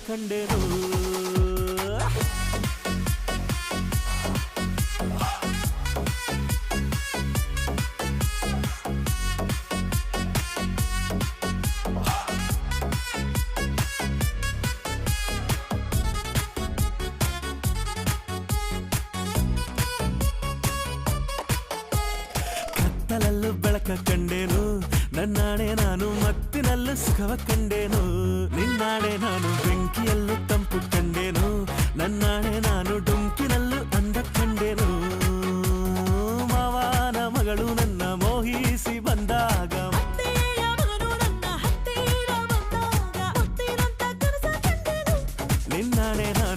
ಕಂಡೆನು ಕತ್ತಲಲ್ಲೂ ಬೆಳಕ ಕಂಡೇನು ನನ್ನಾಣೆ ನಾನು ಮತ್ತಿನಲ್ಲೂ ಸುಖವ ಕಂಡೇನು ನಿನ್ನಾಣೆ ನಾನು ಬೆಂಕಿಯಲ್ಲೂ ತಂಪು ಕಂಡೇನು ನನ್ನಾಣೆ ನಾನು ಡುಂಕಿನಲ್ಲೂ ಅಂದ ಕಂಡೇನು ಮಾವನ ಮಗಳು ನನ್ನ ಮೋಹಿಸಿ ಬಂದಾಗ ನಿನ್ನಾಣೆ ನಾನು